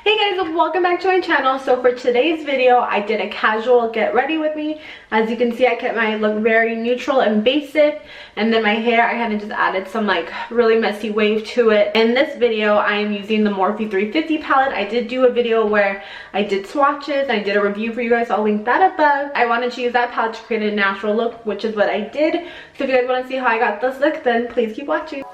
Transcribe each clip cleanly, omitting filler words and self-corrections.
Hey guys, welcome back to my channel. So for today's video, I did a casual get ready with me. As you can see, I kept my look very neutral and basic, and then my hair, I kind of just added some like really messy wave to it. In this video, I am using the Morphe 350 palette. I did do a video where I did swatches and I did a review for you guys, so I'll link that above. I wanted to use that palette to create a natural look, which is what I did. So if you guys want to see how I got this look, then please keep watching.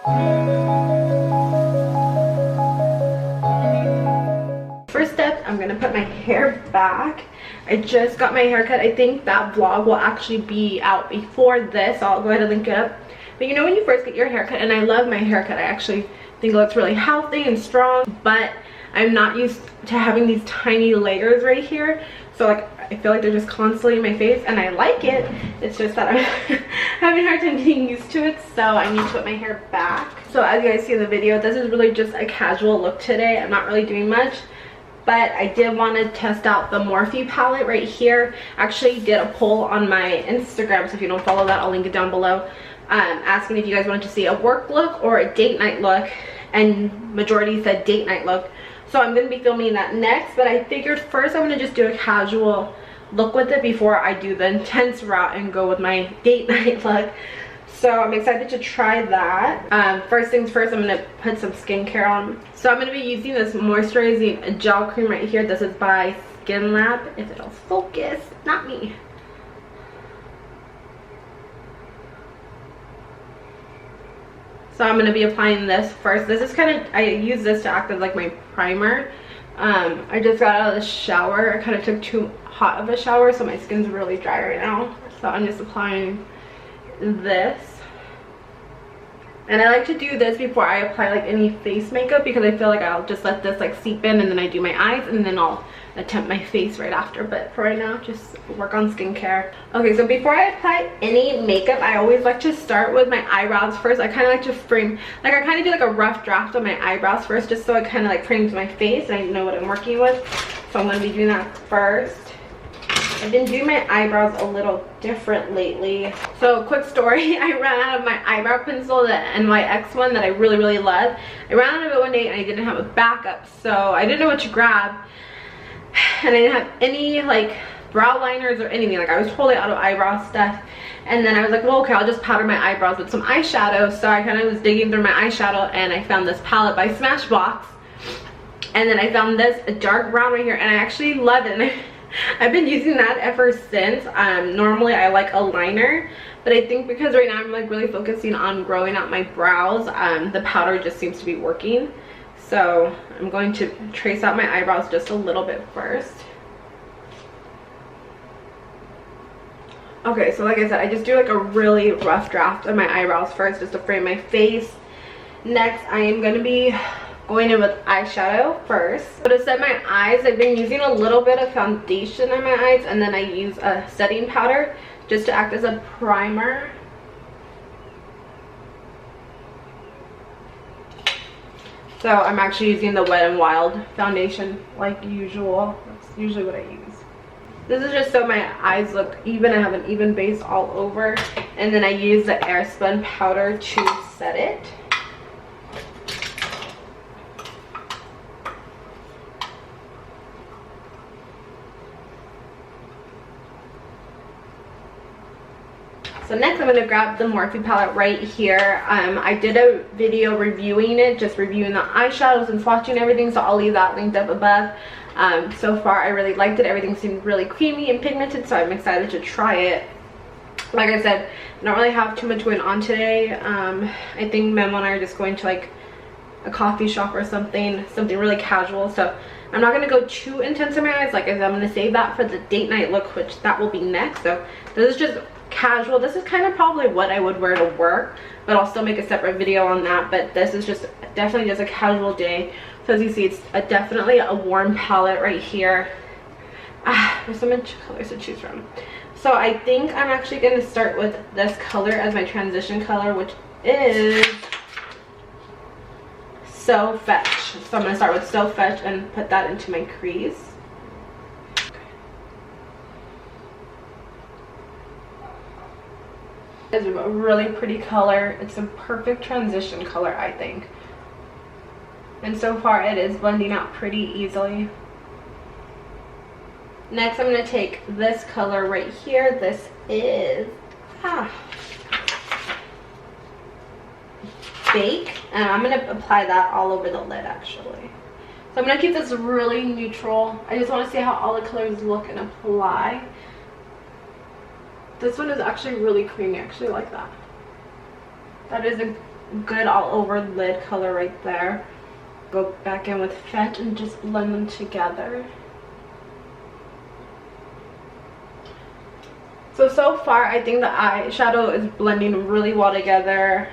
First step, I'm gonna put my hair back. I just got my hair cut. I think that vlog will actually be out before this, so I'll go ahead and link it up. But you know when you first get your haircut, and I love my haircut, I actually think it looks really healthy and strong, but I'm not used to having these tiny layers right here. So like I feel like they're just constantly in my face, and I like it. It's just that I'm having a hard time getting used to it, so I need to put my hair back. So as you guys see in the video, this is really just a casual look today. I'm not really doing much. But I did want to test out the Morphe palette right here. Actually did a poll on my Instagram, so if you don't follow that, I'll link it down below, asking if you guys wanted to see a work look or a date night look, and majority said date night look. So I'm going to be filming that next, but I figured first I'm going to just do a casual look with it before I do the intense route and go with my date night look. So I'm excited to try that. First things first, I'm going to put some skincare on. So I'm going to be using this moisturizing gel cream right here. This is by Skin Lab. If it'll focus, not me. So I'm going to be applying this first. This is kind of, I use this to act as like my primer. I just got out of the shower. I kind of took too hot of a shower, so my skin's really dry right now. So I'm just applying this. And I like to do this before I apply like any face makeup, because I feel like I'll just let this like seep in, and then I do my eyes, and then I'll attempt my face right after. But for right now, just work on skincare. Okay, so before I apply any makeup, I always like to start with my eyebrows first. I kind of like to frame, like I kind of do like a rough draft on my eyebrows first, just so it kind of like frames my face and I know what I'm working with. So I'm going to be doing that first. I've been doing my eyebrows a little different lately. So quick story, I ran out of my eyebrow pencil, the NYX one that I really love. I ran out of it one day and I didn't have a backup, so I didn't know what to grab, and I didn't have any like brow liners or anything. Like I was totally out of eyebrow stuff, and then I was like, well, okay, I'll just powder my eyebrows with some eyeshadow. So I kind of was digging through my eyeshadow, and I found this palette by Smashbox, and then I found this, a dark brown right here, and I actually love it. And I've been using that ever since. Normally I like a liner, but I think because right now I'm like really focusing on growing out my brows, the powder just seems to be working. So I'm going to trace out my eyebrows just a little bit first. Okay, so like I said, I just do like a really rough draft of my eyebrows first, just to frame my face. Next, I am going to be going in with eyeshadow first. So to set my eyes, I've been using a little bit of foundation on my eyes, and then I use a setting powder just to act as a primer. So I'm actually using the Wet n Wild foundation like usual. That's usually what I use. This is just so my eyes look even. I have an even base all over, and then I use the Airspun powder to set it. So next I'm going to grab the Morphe palette right here. I did a video reviewing it, just reviewing the eyeshadows and swatching everything, so I'll leave that linked up above. So far I really liked it. Everything seemed really creamy and pigmented, so I'm excited to try it. Like I said, I don't really have too much going on today. I think Memo and I are just going to like a coffee shop or something really casual, so I'm not going to go too intense in my eyes. Like I said, I'm going to save that for the date night look, which that will be next. So this is just casual. This is kind of probably what I would wear to work, but I'll still make a separate video on that. But this is just definitely just a casual day. So as you see, it's definitely a warm palette right here. There's so much colors to choose from. So I think I'm actually going to start with this color as my transition color, which is So Fetch. So I'm going to start with So Fetch and put that into my crease. It's a really pretty color. It's a perfect transition color, I think. And so far it is blending out pretty easily. Next I'm going to take this color right here. This is Bake, and I'm going to apply that all over the lid actually. So I'm going to keep this really neutral. I just want to see how all the colors look and apply. This one is actually really creamy. I actually like that. That is a good all over lid color right there. Go back in with Fetch and just blend them together. So far I think the eyeshadow is blending really well together.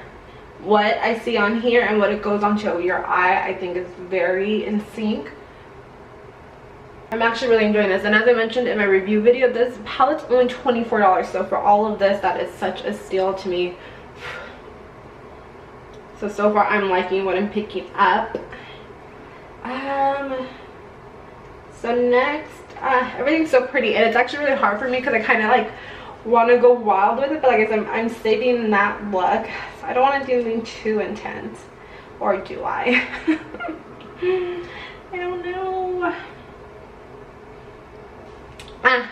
What I see on here and what it goes onto your eye, I think is very in sync. I'm actually really enjoying this, and as I mentioned in my review video, this palette's only $24, so for all of this, that is such a steal to me. So far I'm liking what I'm picking up. So next, everything's so pretty, and it's actually really hard for me because I kind of like want to go wild with it, but like I said, I'm saving that look. So I don't want to do anything too intense, or do I? I don't know.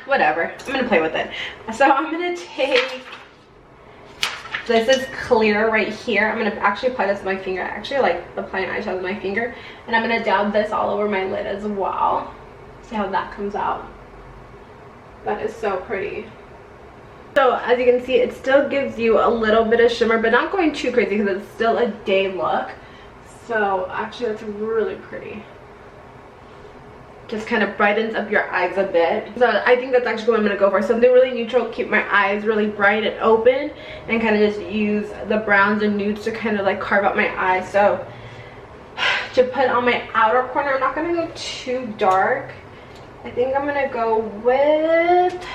Whatever. I'm gonna play with it. So I'm gonna take, this is clear right here. I'm gonna actually apply this with my finger. I actually like applying eyeshadow with my finger, and I'm gonna dab this all over my lid as well. See how that comes out. That is so pretty. So as you can see, it still gives you a little bit of shimmer, but not going too crazy because it's still a day look. So actually that's really pretty. Just kind of brightens up your eyes a bit. So I think that's actually what I'm going to go for. Something really neutral, keep my eyes really bright and open, and kind of just use the browns and nudes to kind of like carve out my eyes. So to put on my outer corner, I'm not going to go too dark. I think I'm going to go with,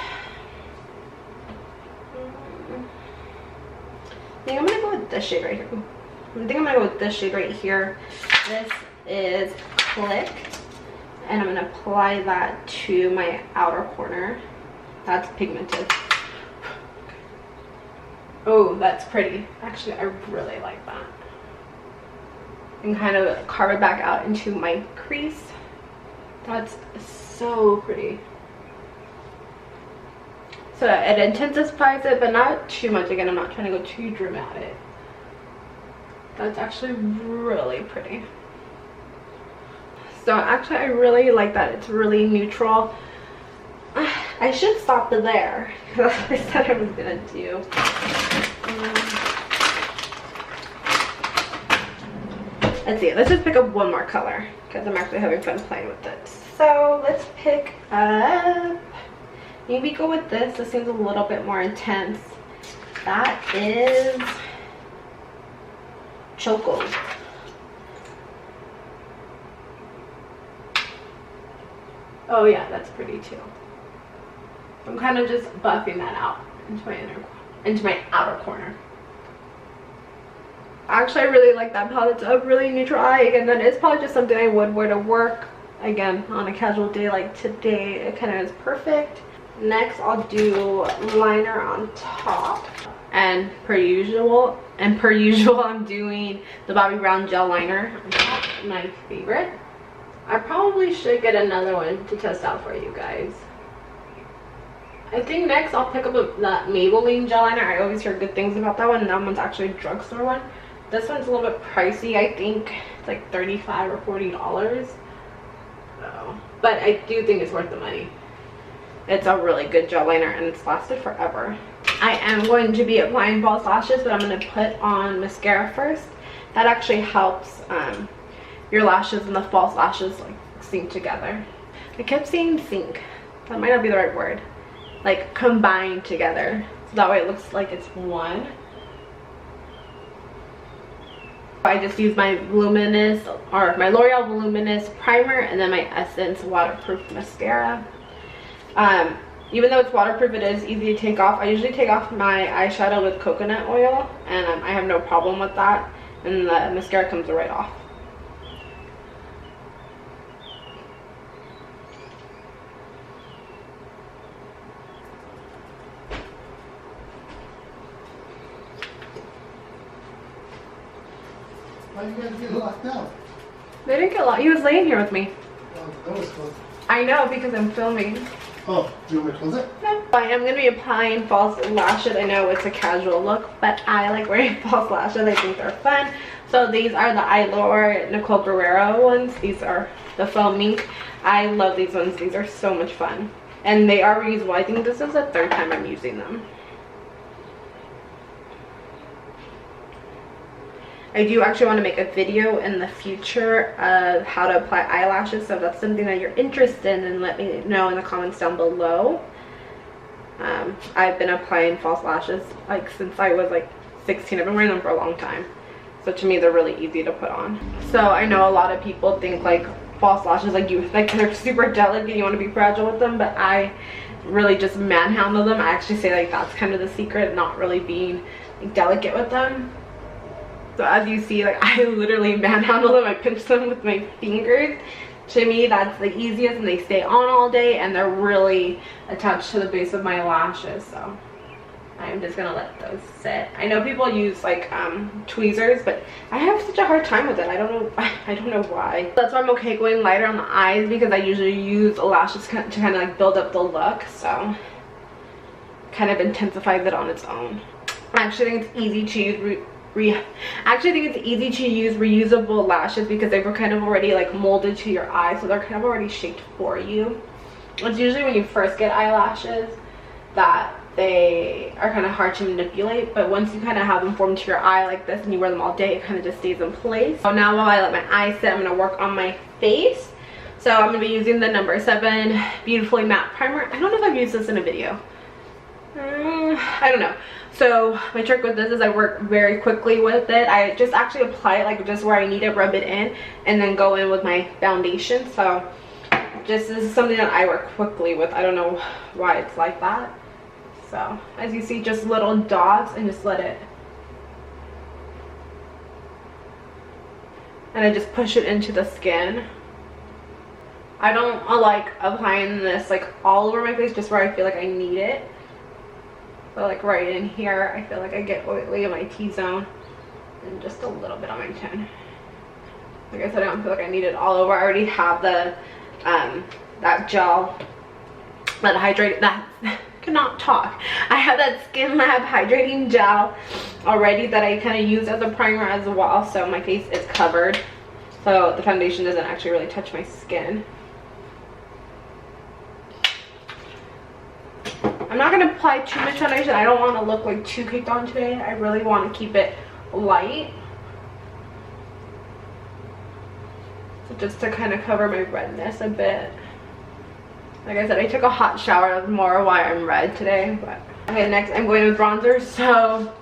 I think I'm going to go with this shade right here. I think I'm going to go with this shade right here. This is Click. And I'm going to apply that to my outer corner. That's pigmented. Oh, that's pretty. Actually, I really like that. And kind of carve it back out into my crease. That's so pretty. So it intensifies it, but not too much. Again, I'm not trying to go too dramatic. That's actually really pretty. So actually I really like that. It's really neutral. I should stop there. That's what I said I was gonna do. Let's see, let's just pick up one more color because I'm actually having fun playing with it. So let's pick up, maybe go with this. This seems a little bit more intense. That is Choco. Oh yeah, that's pretty too. I'm kind of just buffing that out into my outer corner. Actually, I really like that palette. It's a really neutral eye. Again, that is probably just something I would wear to work. Again, on a casual day like today, it kind of is perfect. Next, I'll do liner on top. And per usual, I'm doing the Bobbi Brown gel liner on top, my favorite. I probably should get another one to test out for you guys. I think next I'll pick up that Maybelline gel liner. I always hear good things about that one, and that one's actually a drugstore one. This one's a little bit pricey. I think it's like $35 or $40. So, but I do think it's worth the money. It's a really good gel liner, and it's lasted forever. I am going to be applying false lashes, but I'm going to put on mascara first. That actually helps your lashes and the false lashes like sync together. I kept saying sync. That might not be the right word. Like combine together. So that way it looks like it's one. I just use my Luminous, or my L'Oreal Voluminous primer, and then my Essence waterproof mascara. Even though it's waterproof, it is easy to take off. I usually take off my eyeshadow with coconut oil, and I have no problem with that. And the mascara comes right off. Why you guys get locked out? They didn't get lost. He was laying here with me. Oh, the door is closed. I know, because I'm filming. Oh, do you want me to close it? No. I am going to be applying false lashes. I know it's a casual look, but I like wearing false lashes. I think they're fun. So these are the Eyeshadow Nicole Guerrero ones. These are the foam mink. I love these ones. These are so much fun. And they are reusable. I think this is the 3rd time I'm using them. I do actually want to make a video in the future of how to apply eyelashes. So if that's something that you're interested in, then let me know in the comments down below. I've been applying false lashes like since I was like 16. I've been wearing them for a long time. So to me, they're really easy to put on. So I know a lot of people think like false lashes, like they're super delicate, you want to be fragile with them, but I really just manhandle them. I actually say like that's kind of the secret, not really being like delicate with them. So as you see, like I literally manhandle them. I pinch them with my fingers. To me, that's the easiest, and they stay on all day, and they're really attached to the base of my lashes. So I'm just gonna let those sit. I know people use like tweezers, but I have such a hard time with it. I don't know why. That's why I'm okay going lighter on the eyes, because I usually use lashes to kind of like build up the look. So kind of intensifies it on its own. I actually think it's easy to use reusable lashes, because they were kind of already like molded to your eye, so they're kind of already shaped for you. It's usually when you first get eyelashes that they are kind of hard to manipulate, but once you kind of have them formed to your eye like this and you wear them all day, it kind of just stays in place. So now while I let my eyes sit, I'm going to work on my face. So I'm going to be using the number 7 Beautifully Matte Primer. I don't know if I've used this in a video. I don't know. So my trick with this is I work very quickly with it. I just actually apply it like just where I need it, rub it in, and then go in with my foundation. So just this is something that I work quickly with. I don't know why it's like that. So as you see, just little dots, and just let it, and I just push it into the skin. I don't like applying this like all over my face, just where I feel like I need it. So like right in here, I feel like I get oily in my T-zone, and just a little bit on my chin. Like I said, I don't feel like I need it all over. I already have the that gel, that hydrated, that cannot talk. I have that Skin Lab hydrating gel already that I kind of use as a primer as well, so my face is covered, so the foundation doesn't actually really touch my skin. I'm not going to apply too much foundation. I don't want to look like too caked on today. I really want to keep it light. So just to kind of cover my redness a bit. Like I said, I took a hot shower. That's more why I'm red today. But okay, next I'm going with bronzer. So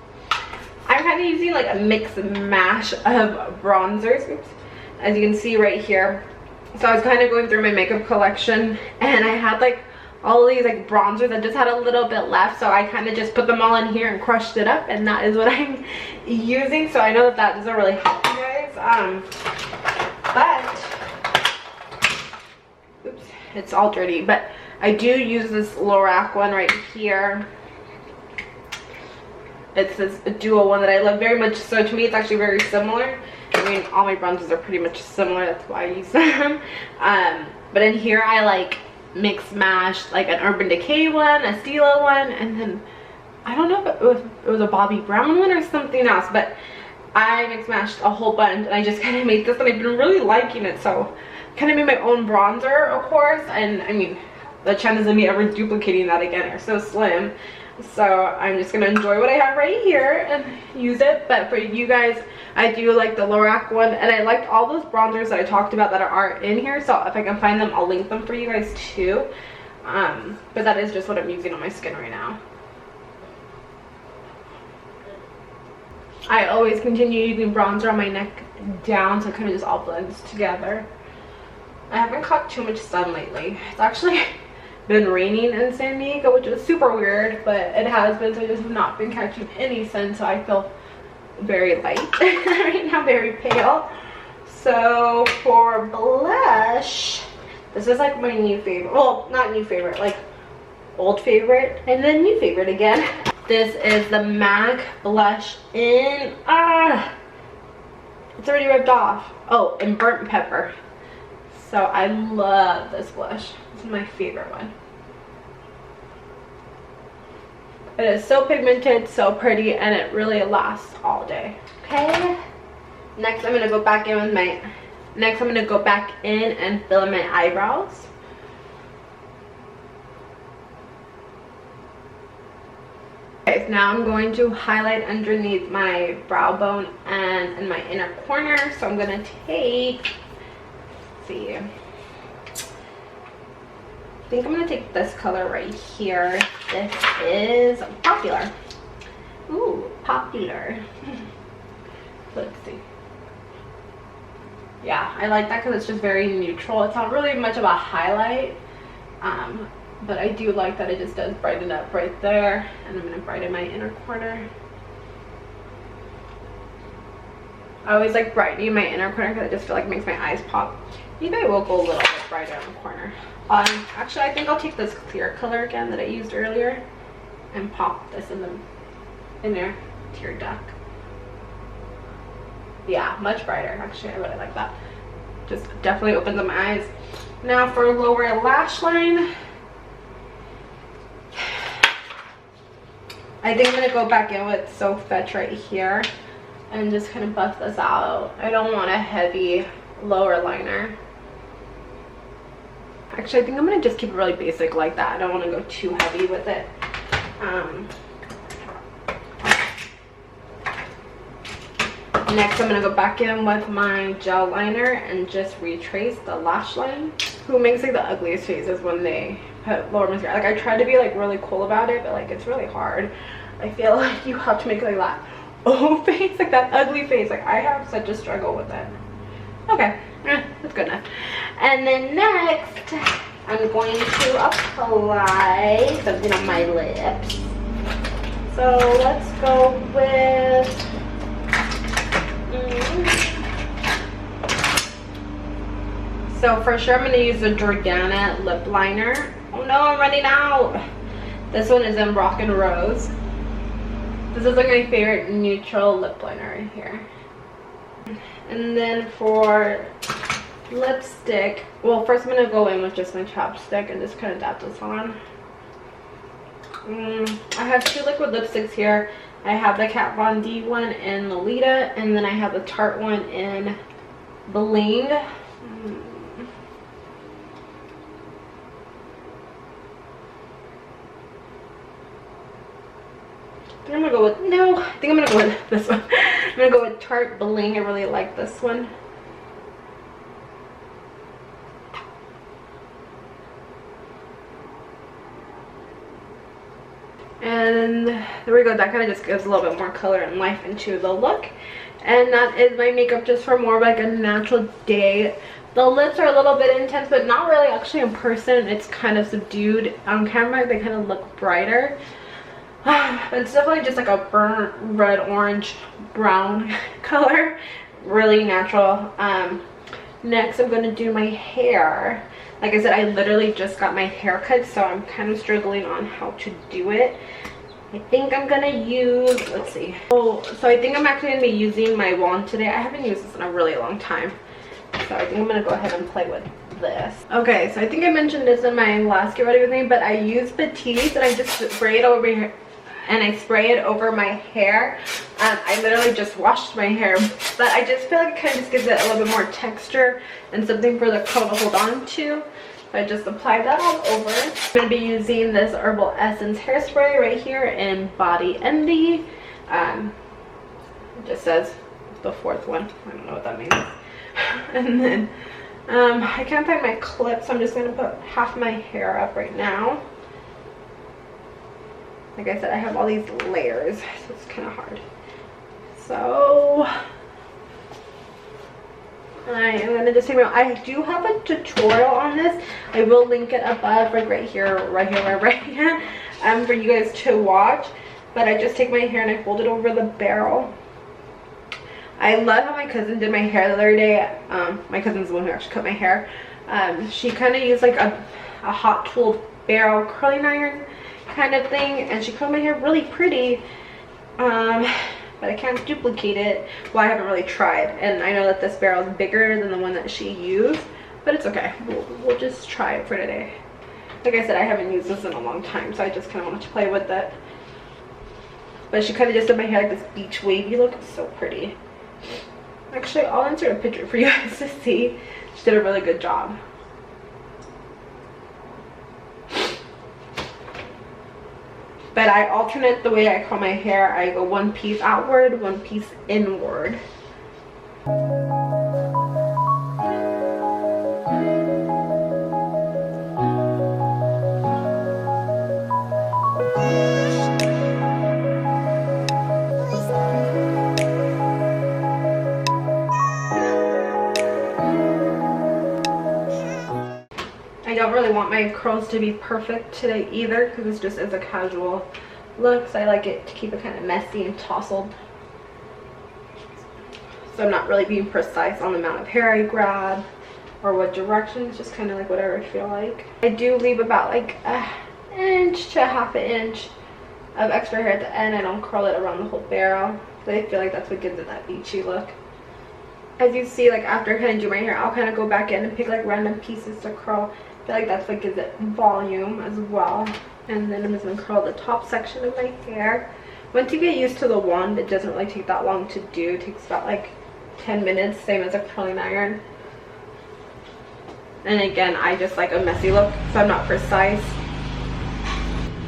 I'm kind of using like a mix and mash of bronzers. Oops. As you can see right here. So I was kind of going through my makeup collection, and I had like all of these like bronzers that just had a little bit left, so I kind of just put them all in here and crushed it up, and that is what I'm using. So I know that that doesn't really help you guys, but oops, it's all dirty. But I do use this Lorac one right here. It's this duo one that I love very much. So to me, it's actually very similar. I mean, all my bronzers are pretty much similar, that's why I use them. But in here, I like mix mash like an Urban Decay one, a Stila one, and then I don't know if it was a Bobbi Brown one or something else, but I mix mashed a whole bunch, and I just kind of made this, and I've been really liking it. So kind of made my own bronzer, of course, and I mean the chances of me ever duplicating that again are so slim. So I'm just gonna enjoy what I have right here and use it. But for you guys, I do like the Lorac one, and I liked all those bronzers that I talked about that are in here. So if I can find them, I'll link them for you guys too. But that is just what I'm using on my skin right now. I always continue using bronzer on my neck down, so it kind of just all blends together. I haven't caught too much sun lately. It's actually been raining in San Diego, which is super weird, but it has been, so I just have not been catching any sun, so I feel very light right now, very pale. So for blush, this is like my new favorite. Well, not new favorite, like old favorite and then new favorite again. This is the MAC blush in It's already ripped off. Oh, and burnt pepper. So I love this blush. This is my favorite one. It is so pigmented, so pretty, and it really lasts all day. Okay. Next, I'm gonna go back in with my. Next, I'm gonna go back in and fill in my eyebrows. Okay, so now I'm going to highlight underneath my brow bone and in my inner corner. So I'm gonna take. Let's see. I think I'm gonna take this color right here. This is Popular. Ooh, Popular. Let's see. Yeah, I like that because it's just very neutral. It's not really much of a highlight, but I do like that it just does brighten up right there. And I'm gonna brighten my inner corner. I always like brightening my inner corner because I just feel like it makes my eyes pop. Maybe I will go a little bit brighter in the corner. Actually, I think I'll take this clear color again that I used earlier and pop this in there, tear duct. Yeah, much brighter. Actually, I really like that. Just definitely opens up my eyes. Now for lower lash line, I think I'm gonna go back in with So Fetch right here and just kind of buff this out. I don't want a heavy lower liner. Actually, I think I'm gonna just keep it really basic like that. I don't want to go too heavy with it. Next, I'm gonna go back in with my gel liner and just retrace the lash line. Who makes like the ugliest faces when they put lower mascara? Like I try to be like really cool about it, but like it's really hard. I feel like you have to make like that face, like that ugly face. Like I have such a struggle with it. Okay, that's good enough. And then next, I'm going to apply something on my lips. So let's go with. So for sure I'm going to use the Jordana lip liner. Oh no, I'm running out. This one is in Rock and Rose. This is like my favorite neutral lip liner right here. And then for lipstick, well first I'm going to go in with just my chapstick and just kind of dab this on. I have two liquid lipsticks here. I have the Kat Von D one in Lolita, and then I have the Tarte one in Bling. I think I'm gonna go with, no, I think I'm gonna go with this one. I'm gonna go with Tarte Bling. I really like this one. And there we go. That kind of just gives a little bit more color and life into the look. And that is my makeup just for more of like a natural day. The lips are a little bit intense, but not really. Actually in person it's kind of subdued. On camera they kind of look brighter. It's definitely just like a burnt red, orange, brown color. Really natural. Next I'm going to do my hair. Like I said, I literally just got my hair cut, so I'm kind of struggling on how to do it. I think I'm gonna use, let's see. Oh, so I think I'm actually gonna be using my wand today. I haven't used this in a really long time. So I think I'm gonna go ahead and play with this. Okay, so I think I mentioned this in my last Get Ready With Me, but I use Batiste and I just spray it over here. And I spray it over my hair. I literally just washed my hair, but I just feel like it kind of just gives it a little bit more texture and something for the curl to hold on to. So I just apply that all over. I'm going to be using this Herbal Essence hairspray right here in Body Envy. It just says the fourth one. I don't know what that means. And then I can't find my clip, so I'm just going to put half my hair up right now. Like I said, I have all these layers, so it's kind of hard. So I am going to just take my, I do have a tutorial on this. I will link it above, like right here, for you guys to watch. But I just take my hair and I fold it over the barrel. I love how my cousin did my hair the other day. My cousin's the one who actually cut my hair. She kind of used like a hot tool barrel curling iron kind of thing, and she curled my hair really pretty. but I can't duplicate it. Well, I haven't really tried, and I know that this barrel is bigger than the one that she used, but it's okay. We'll just try it for today. Like I said, I haven't used this in a long time, so I just kind of wanted to play with it. But she kind of just did my hair like this beach wavy look. It's so pretty. Actually, I'll insert a picture for you guys to see. She did a really good job. But I alternate the way I curl my hair. I go one piece outward, one piece inward. I don't really want my curls to be perfect today either, because this just is a casual look, so I like it to keep it kind of messy and tousled. So I'm not really being precise on the amount of hair I grab or what direction. It's just kind of like whatever I feel like. I do leave about like an inch to half an inch of extra hair at the end. I don't curl it around the whole barrel, but I feel like that's what gives it that beachy look. As you see, like after I kind of do my hair, I'll kind of go back in and pick like random pieces to curl. I feel like that's what gives it volume as well. And then I'm just going to curl the top section of my hair. Once you get used to the wand, it doesn't really take that long to do. It takes about like 10 minutes, same as a curling iron. And again, I just like a messy look, so I'm not precise.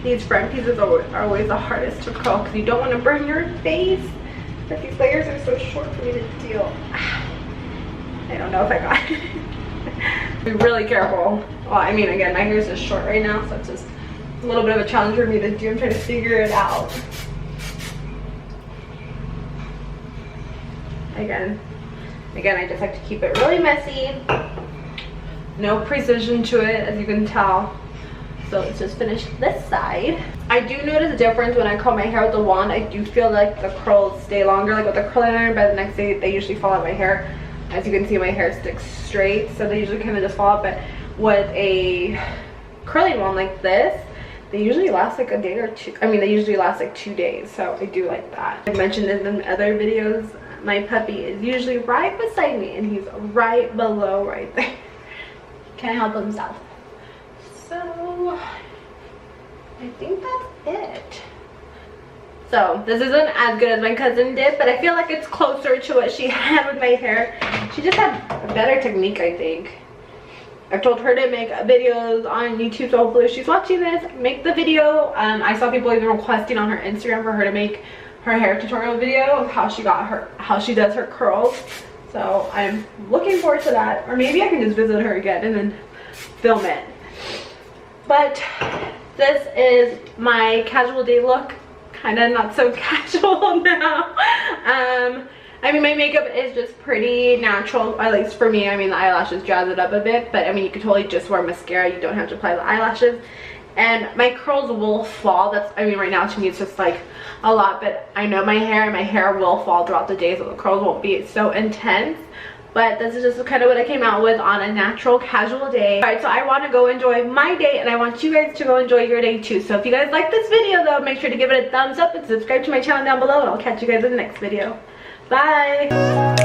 These front pieces are always the hardest to curl because you don't want to burn your face. But these layers are so short for me to deal. I don't know if I got it. Be really careful. Well, I mean, again, my hair is just short right now, so it's just a little bit of a challenge for me to do. I'm trying to figure it out. Again, I just like to keep it really messy. No precision to it, as you can tell. So let's just finish this side. I do notice a difference when I curl my hair with the wand. I do feel like the curls stay longer. Like with the curling iron, by the next day, they usually fall out my hair. As you can see, my hair sticks straight, so they usually kind of just fall out. But with a curling wand like this, they usually last like a day or two. I mean, they usually last like 2 days, so I do like that. I mentioned this in other videos. My puppy is usually right beside me, and he's right below right there. Can't help himself. So I think that's it. So this isn't as good as my cousin did, but I feel like it's closer to what she had with my hair. She just had a better technique, I think. I've told her to make videos on YouTube, so hopefully if she's watching this, make the video. I saw people even requesting on her Instagram for her to make her hair tutorial video of how she does her curls. So I'm looking forward to that. Or maybe I can just visit her again and then film it. But this is my casual day look. Kind of not so casual now. I mean, my makeup is just pretty natural, at least for me. I mean, the eyelashes jazz it up a bit, but I mean, you could totally just wear mascara. You don't have to apply the eyelashes. And my curls will fall. That's, I mean, right now to me it's just like a lot, but I know my hair will fall throughout the day, so the curls won't be so intense. But this is just kind of what I came out with on a natural casual day. Alright, so I want to go enjoy my day, and I want you guys to go enjoy your day too. So if you guys like this video though, make sure to give it a thumbs up and subscribe to my channel down below, and I'll catch you guys in the next video. Bye!